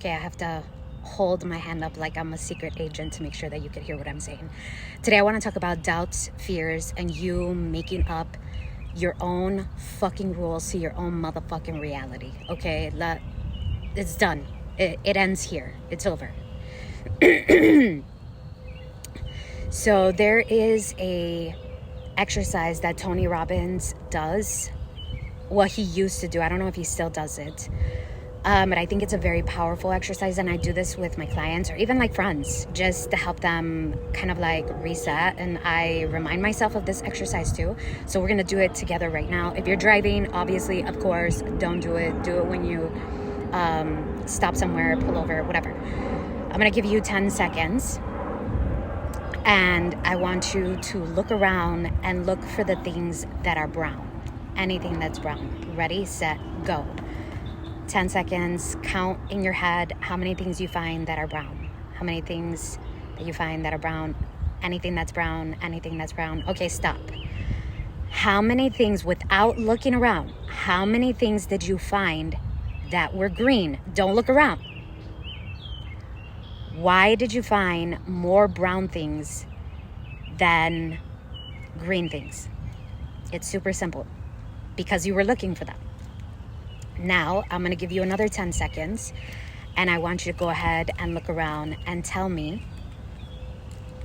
Okay, I have to hold my hand up like I'm a secret agent to make sure that you can hear what I'm saying. Today I want to talk about doubts, fears, and you making up your own fucking rules to your own motherfucking reality. Okay, it's done. It ends here. It's over. So there is a exercise that Tony Robbins does. Well, he used to do. I don't know if he still does it. But I think it's a very powerful exercise, and I do this with my clients or even like friends just to help them kind of like reset. And I remind myself of this exercise too. So we're gonna do it together right now. If you're driving, obviously, of course, don't do it. Do it when you stop somewhere, pull over, whatever. I'm gonna give you 10 seconds. And I want you to look around and look for the things that are brown. Anything that's brown. Ready, set, go. 10 seconds. Count in your head how many things you find that are brown. How many things that you find that are brown. Anything that's brown. Anything that's brown. Okay, stop. How many things, without looking around, how many things did you find that were green? Don't look around. Why did you find more brown things than green things? It's super simple. Because you were looking for them. Now, I'm going to give you another 10 seconds. And I want you to go ahead and look around and tell me.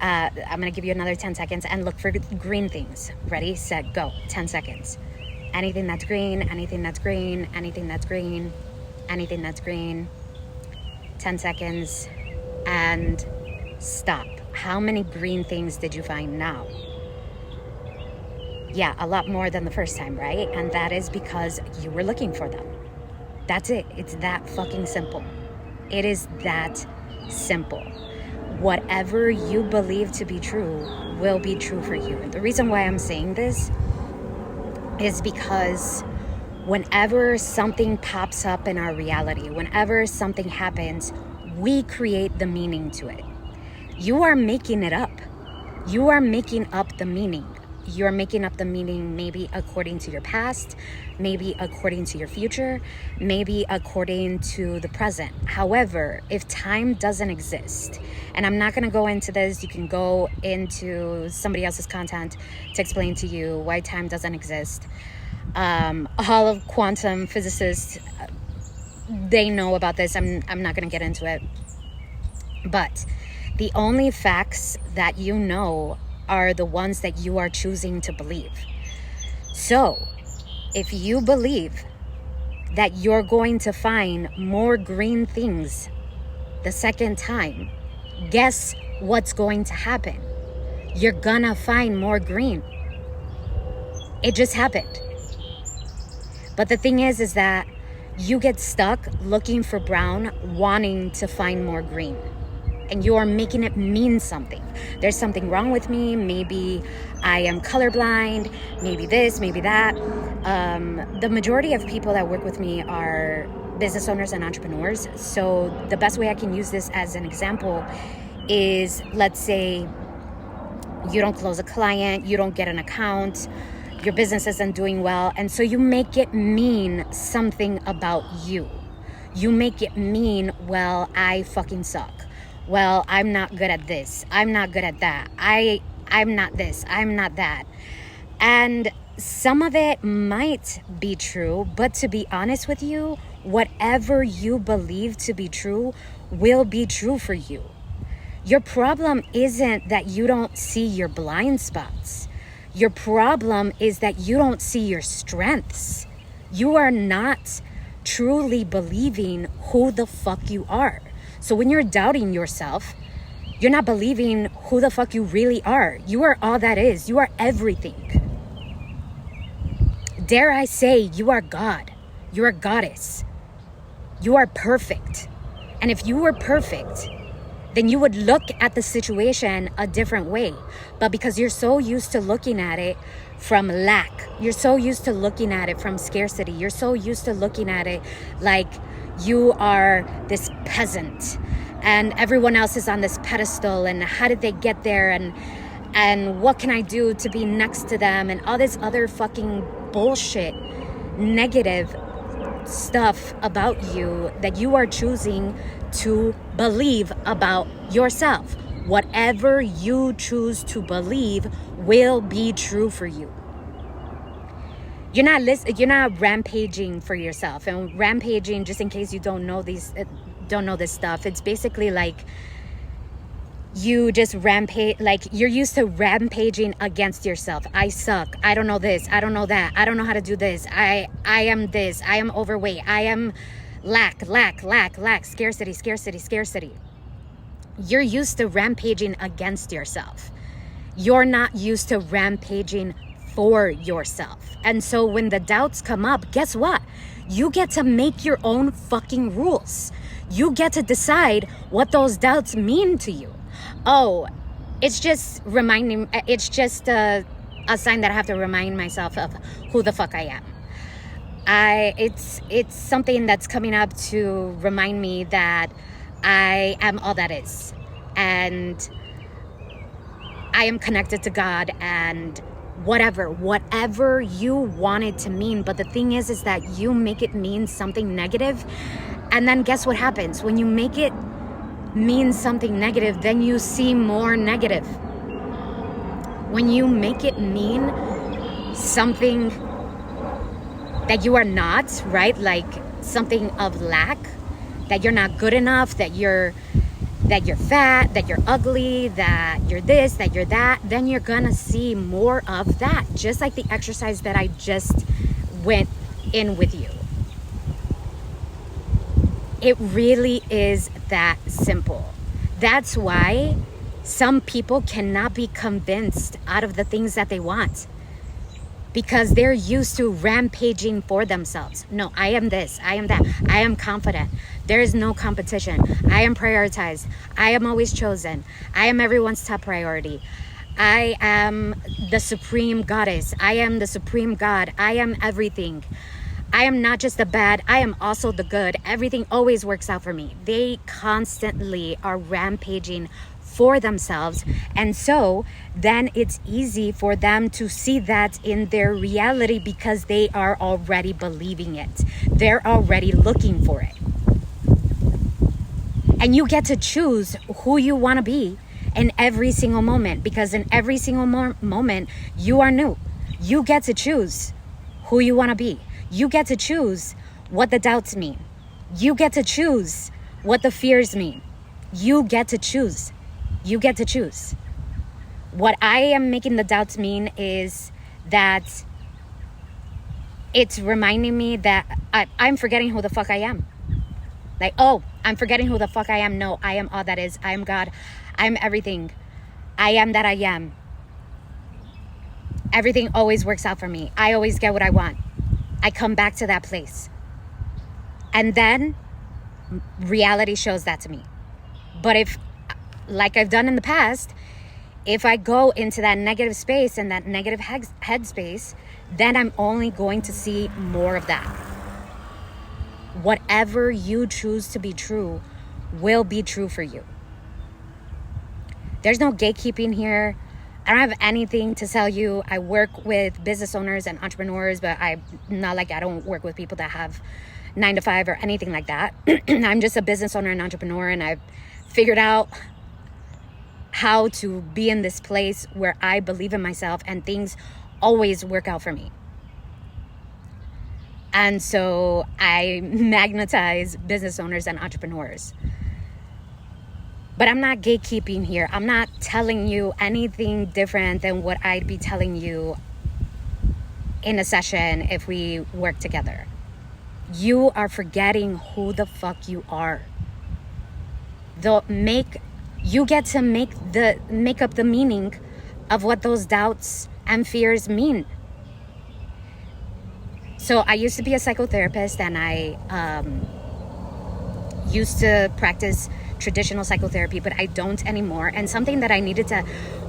I'm going to give you another 10 seconds and look for green things. Ready, set, go. 10 seconds. Anything that's green, anything that's green, anything that's green, anything that's green. 10 seconds. And stop. How many green things did you find now? Yeah, a lot more than the first time, right? And that is because you were looking for them. That's it. It's that fucking simple. It is that simple. Whatever you believe to be true will be true for you. And the reason why I'm saying this is because whenever something pops up in our reality, whenever something happens, we create the meaning to it. You are making it up. You are making up the meaning. You're making up the meaning maybe according to your past, maybe according to your future, maybe according to the present. However, if time doesn't exist, and I'm not going to go into this, you can go into somebody else's content to explain to you why time doesn't exist. All of quantum physicists, they know about this. I'm not going to get into it. But the only facts that you know are the ones that you are choosing to believe. So, if you believe that you're going to find more green things the second time, guess what's going to happen? You're gonna find more green. It just happened. But the thing is that you get stuck looking for brown, wanting to find more green. And you are making it mean something. There's something wrong with me. Maybe I am colorblind. Maybe this, maybe that. The majority of people that work with me are business owners and entrepreneurs. So the best way I can use this as an example is, let's say you don't close a client, you don't get an account, your business isn't doing well. And so you make it mean something about you. You make it mean, well, I fucking suck. Well, I'm not good at this. I'm not good at that. I'm not this. I'm not that. And some of it might be true, but to be honest with you, whatever you believe to be true will be true for you. Your problem isn't that you don't see your blind spots. Your problem is that you don't see your strengths. You are not truly believing who the fuck you are. So when you're doubting yourself, you're not believing who the fuck you really are. You are all that is. You are everything. Dare I say, you are God. You are goddess. You are perfect. And if you were perfect, then you would look at the situation a different way. But because you're so used to looking at it from lack, you're so used to looking at it from scarcity, you're so used to looking at it like you are this peasant and everyone else is on this pedestal, and how did they get there, and what can I do to be next to them, and all this other fucking bullshit, negative stuff about you that you are choosing to believe about yourself. Whatever you choose to believe will be true for you. You're not rampaging for yourself. And rampaging, just in case you don't know this stuff, it's basically like you just rampage, like you're used to rampaging against yourself. I suck. I don't know this. I don't know that. I don't know how to do this. I am this. I am overweight. I am lack, scarcity. You're used to rampaging against yourself. You're not used to rampaging for yourself. And so when the doubts come up, guess what? You get to make your own fucking rules. You get to decide what those doubts mean to you. Oh, it's just a sign that I have to remind myself of who the fuck I am. It's something that's coming up to remind me that I am all that is, and I am connected to God, and whatever you want it to mean. But the thing is that you make it mean something negative, and then guess what happens? When you make it mean something negative, then you see more negative. When you make it mean something that you are not, right? Like something of lack, that you're not good enough, that you're fat, that you're ugly, that you're this, that you're that, then you're gonna see more of that. Just like the exercise that I just went in with you. It really is that simple. That's why some people cannot be convinced out of the things that they want, because they're used to rampaging for themselves. No, I am this, I am that, I am confident. There is no competition. I am prioritized. I am always chosen. I am everyone's top priority. I am the supreme goddess. I am the supreme god. I am everything. I am not just the bad, I am also the good. Everything always works out for me. They constantly are rampaging for themselves. And so then it's easy for them to see that in their reality, because they are already believing it. They're already looking for it. And you get to choose who you want to be in every single moment, because in every single moment, you are new. You get to choose who you want to be. You get to choose what the doubts mean. You get to choose what the fears mean. You get to choose. You get to choose. What I am making the doubts mean is that it's reminding me that I'm forgetting who the fuck I am. Like, oh, I'm forgetting who the fuck I am. No, I am all that is. I am God. I'm everything. I am that I am. Everything always works out for me. I always get what I want. I come back to that place. And then reality shows that to me. But if, like I've done in the past, if I go into that negative space and that negative headspace, then I'm only going to see more of that. Whatever you choose to be true will be true for you. There's no gatekeeping here. I don't have anything to sell you. I work with business owners and entrepreneurs, but I'm not like, I don't work with people that have 9 to 5 or anything like that. I'm just a business owner and entrepreneur, and I've figured out how to be in this place where I believe in myself and things always work out for me. And so I magnetize business owners and entrepreneurs. But I'm not gatekeeping here. I'm not telling you anything different than what I'd be telling you in a session if we work together. You are forgetting who the fuck you are. You get to make up the meaning of what those doubts and fears mean. So I used to be a psychotherapist, and I used to practice traditional psychotherapy, but I don't anymore. And something that I needed to,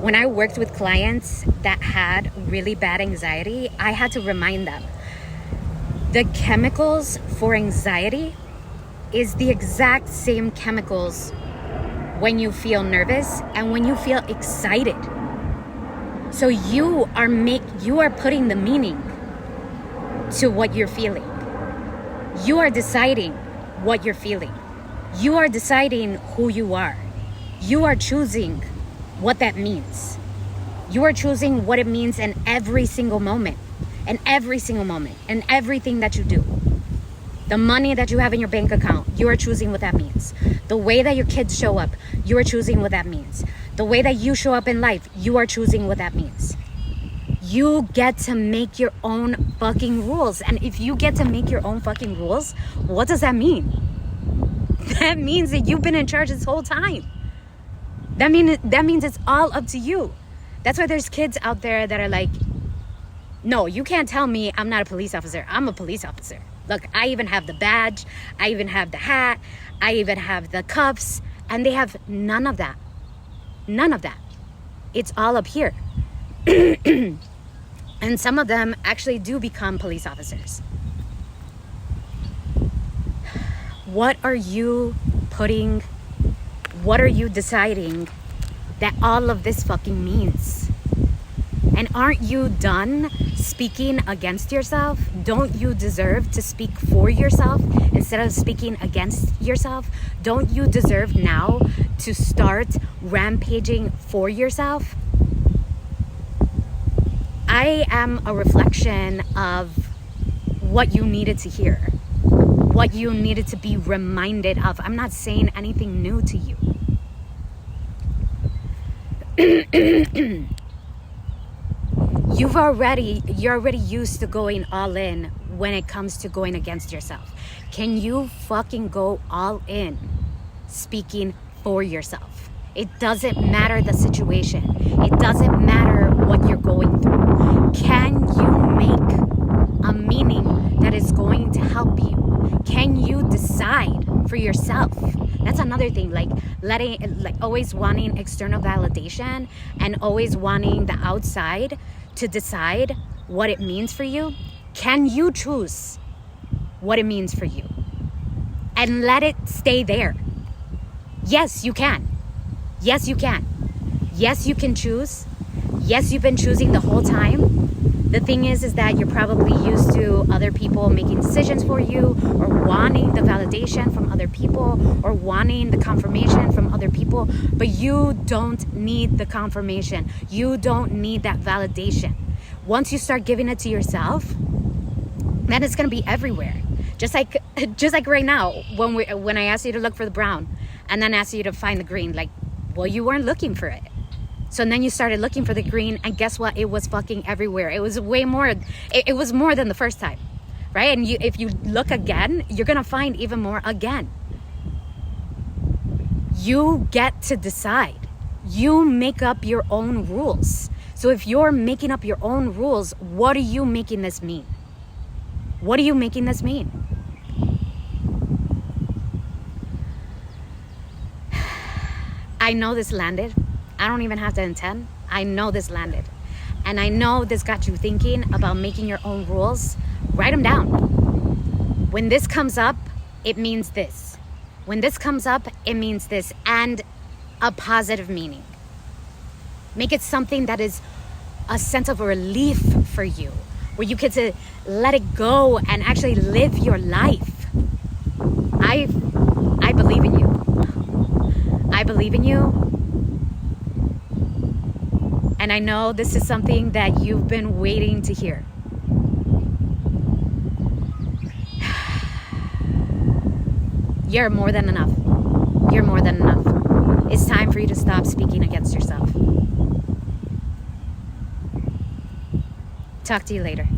when I worked with clients that had really bad anxiety, I had to remind them the chemicals for anxiety is the exact same chemicals when you feel nervous and when you feel excited. So you are putting the meaning to what you're feeling. You are deciding what you're feeling. You are deciding who you are. You are choosing what that means. You are choosing what it means in every single moment. In every single moment. In everything that you do. The money that you have in your bank account, you are choosing what that means. The way that your kids show up, you are choosing what that means. The way that you show up in life, you are choosing what that means. You get to make your own fucking rules. And if you get to make your own fucking rules, what does that mean? That means that you've been in charge this whole time. That means it's all up to you. That's why there's kids out there that are like, no, you can't tell me I'm not a police officer. I'm a police officer. Look, I even have the badge. I even have the hat. I even have the cuffs. And they have none of that. None of that. It's all up here. And some of them actually do become police officers. What are you deciding that all of this fucking means? And aren't you done speaking against yourself? Don't you deserve to speak for yourself instead of speaking against yourself? Don't you deserve now to start rampaging for yourself? I am a reflection of what you needed to hear, what you needed to be reminded of. I'm not saying anything new to you. You're already used to going all in when it comes to going against yourself. Can you fucking go all in speaking for yourself? It doesn't matter the situation. It doesn't matter what you're going through. Can you make a meaning that is going to help you? Can you decide for yourself? That's another thing, like always wanting external validation and always wanting the outside to decide what it means for you. Can you choose what it means for you and let it stay there? Yes, you can. Yes, you can. Yes, you can choose. Yes, you've been choosing the whole time. The thing is that you're probably used to other people making decisions for you, or wanting the validation from other people, or wanting the confirmation from other people. But you don't need the confirmation. You don't need that validation. Once you start giving it to yourself, then it's gonna be everywhere. Just like right now, when I asked you to look for the brown, and then asked you to find the green, like, well, you weren't looking for it. So then you started looking for the green, and guess what? It was fucking everywhere. It was way more. It was more than the first time, right? And if you look again, you're gonna find even more again. You get to decide. You make up your own rules. So if you're making up your own rules, what are you making this mean? What are you making this mean? I know this landed. I don't even have to intend. I know this landed. And I know this got you thinking about making your own rules. Write them down. When this comes up, it means this. When this comes up, it means this. And a positive meaning. Make it something that is a sense of relief for you, where you get to let it go and actually live your life. I believe in you. I believe in you. And I know this is something that you've been waiting to hear. You're more than enough. You're more than enough. It's time for you to stop speaking against yourself. Talk to you later.